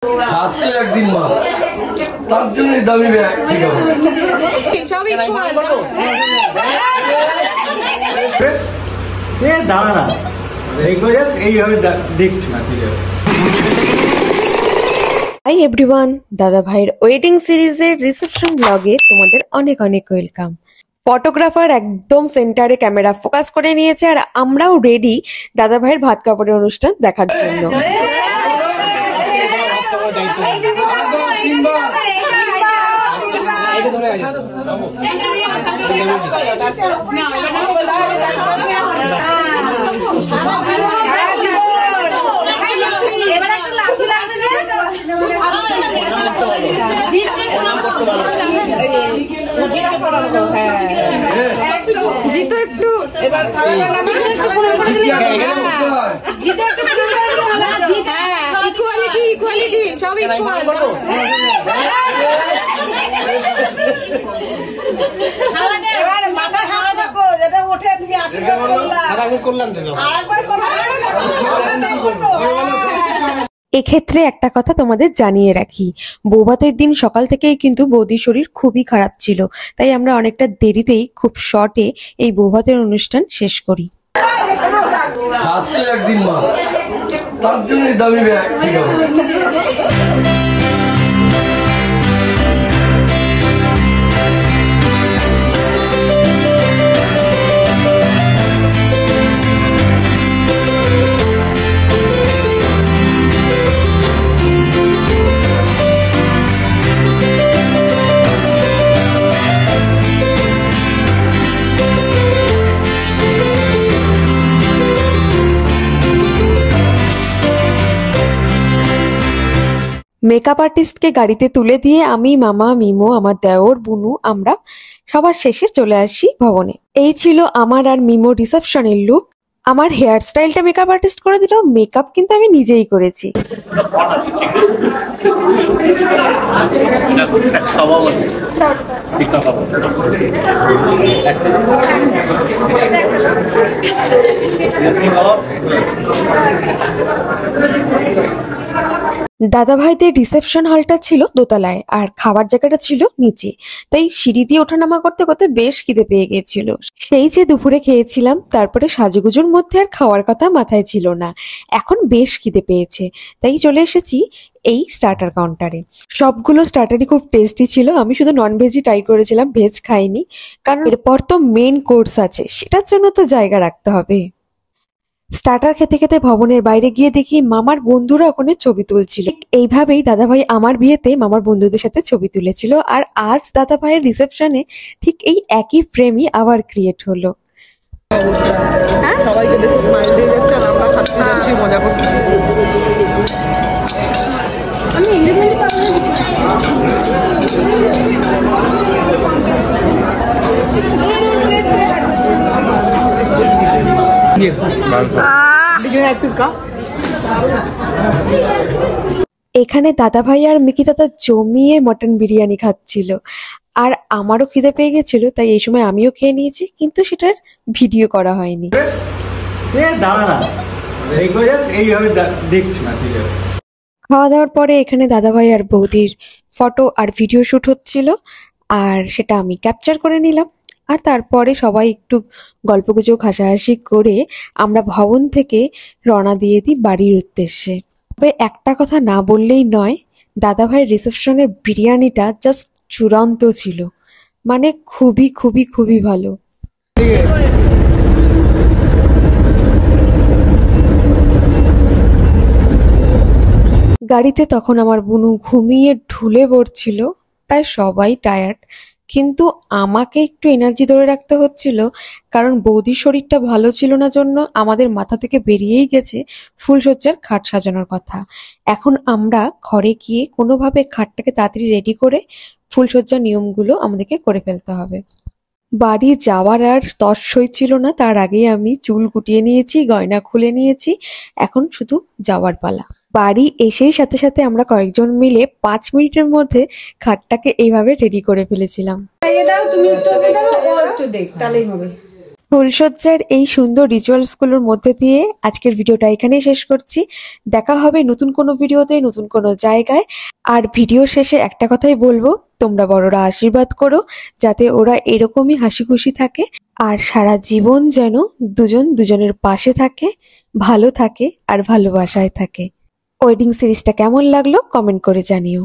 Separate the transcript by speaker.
Speaker 1: আসতে একদিন মা তার জন্য দামি ব্যাগ ঠিক আছে
Speaker 2: সব ইকুয়াল
Speaker 3: এ দাঁড়া না এইগুলো জাস্ট এইভাবে দেখছি না ঠিক আছে।
Speaker 4: হাই এভরিওয়ান, দাদা ভাইয়ের ওয়েডিং সিরিজের রিসেপশন ব্লগে তোমাদের অনেক অনেক ওয়েলকাম। ফটোগ্রাফার একদম সেন্টারে ক্যামেরা ফোকাস করে নিয়েছে আর আমরাও রেডি দাদা ভাইয়ের ভাত কাপড়ের অনুষ্ঠান দেখার জন্য।
Speaker 2: জিতো একটু এবার ইকুয়ালিটি ইকুয়ালিটি সব ইকুয়াল।
Speaker 4: এক্ষেত্রে একটা কথা তোমাদের জানিয়ে রাখি, বৌভাতের দিন সকাল থেকেই কিন্তু বৌদির শরীর খুবই খারাপ ছিল, তাই আমরা অনেকটা দেরিতেই খুব শর্টে এই বৌভাতের অনুষ্ঠান শেষ করি।
Speaker 1: আসতে একদিন মা তার জন্য দামি ব্যাগ ঠিক আছে।
Speaker 4: মেকআপ আর্টিস্টকে গাড়িতে তুলে দিয়ে আমি, মামা, মিমো, আমার দেওর, বুনু আমরা সবার শেষে চলে আসি ভবনে। এই ছিল আমার আর মিমো রিসেপশনের লুক। আমার হেয়ার স্টাইলটা মেকআপ আর্টিস্ট করে দিল, মেকআপ কিন্তু আমি নিজেই করেছি। দাদা ভাইদের রিসেপশন হলটা ছিল দোতলায় আর খাবার জায়গাটা ছিল নিচে, তাই সিঁড়ি দিয়ে ওঠানামা করতে করতে বেশ খিদে পেয়ে গিয়েছিল। সেই যে দুপুরে খেয়েছিলাম, তারপরে সাজুগুজুর মধ্যে আর খাওয়ার কথা মাথায় ছিল না। এখন বেশ খিদে পেয়েছে, তাই চলে এসেছি এই স্টার্টার কাউন্টারে। সবগুলো স্টার্টারই খুব টেস্টি ছিল। আমি শুধু নন ভেজই ট্রাই করেছিলাম, ভেজ খাইনি, কারণ এরপর তো মেন কোর্স আছে, সেটার জন্য তো জায়গা রাখতে হবে। স্টার্টার খেতে খেতে ভবনের বাইরে গিয়ে দেখি মামার বন্ধুরা ওখানে ছবি তুলছিল। এইভাবেই দাদাভাই আমার বিয়েতে মামার বন্ধুদের সাথে ছবি তুলেছিল, আর আজ দাদা ভাইয়ের রিসেপশনে ঠিক এই একই ফ্রেমই আবার ক্রিয়েট হলো।
Speaker 2: সবাইকে দেখে স্মাইল দিয়ে যাচ্ছে আর আমরা খাচ্ছি যাচ্ছি মজা করছি। আমি এঙ্গেজমেন্টে পাবো না কিছু।
Speaker 4: এখানে দাদা ভাই আর মিকি দাদা জমিয়ে মটন বিরিয়ানি খাচ্ছিল, আর আমারও খিদে পেয়ে গেছিল, তাই এই সময় আমিও খেয়ে নিয়েছি, কিন্তু সেটার ভিডিও করা হয়নি।
Speaker 3: এ দাঁড়া না এইগুলো জাস্ট এইভাবে দেখছি না ঠিক আছে।
Speaker 4: খাওয়া দাওয়ার পরে এখানে দাদা ভাই আর বৌদির ফটো আর ভিডিও শুট হচ্ছিল, আর সেটা আমি ক্যাপচার করে নিলাম। আর তারপরে সবাই একটু গল্পগুজব হাসাহাসি করে আমরা ভবন থেকে রওনা দিয়ে দিই বাড়ির উদ্দেশ্যে। তবে একটা কথা না বললেই নয়, দাদা ভাইয়ের রিসেপশনের বিরিয়ানিটা জাস্ট চূড়ান্ত ছিল, মানে খুবই খুবই খুবই ভালো। গাড়িতে তখন আমার বুনু ঘুমিয়ে ঢুলে পড়ছিল, প্রায় সবাই টায়ার্ড, কিন্তু আমাকে একটু এনার্জি ধরে রাখতে হচ্ছিল, কারণ বৌদির শরীরটা ভালো ছিল না জন্য আমাদের মাথা থেকে বেরিয়েই গেছে ফুলসজ্জার খাট সাজানোর কথা। এখন আমরা ঘরে গিয়ে কোনোভাবে খাটটাকে তাড়াতাড়ি রেডি করে ফুলসজ্জার নিয়মগুলো আমাদেরকে করে ফেলতে হবে। বাড়ি যাওয়ার আর তর সইছিল না, তার আগেই আমি চুল গুটিয়ে নিয়েছি, গয়না খুলে নিয়েছি, এখন শুধু যাওয়ার পালা। বাড়ি এসেই সাথে সাথে আমরা কয়েকজন মিলে 5 মিনিটের মধ্যে খাটটাকে এইভাবে রেডি করে ফেলেছিলাম।
Speaker 2: তুমি একটু দাও, ও একটু দেখ, তাহলেই হবে।
Speaker 4: ফুলসজ্জার এই সুন্দর রিচুয়ালস গুলোর মধ্যে দিয়ে আজকের ভিডিওটা এখানেই শেষ করছি। দেখা হবে নতুন কোনো ভিডিওতে, নতুন কোনো জায়গায়। আর ভিডিও শেষে একটা কথাই বলবো, তোমরা বড়রা আশীর্বাদ করো যাতে ওরা এরকমই হাসি খুশি থাকে আর সারা জীবন যেন দুজন দুজনের পাশে থাকে, ভালো থাকে আর ভালোবাসায় থাকে। ওয়েডিং সিরিজটা কেমন লাগলো কমেন্ট করে জানিও।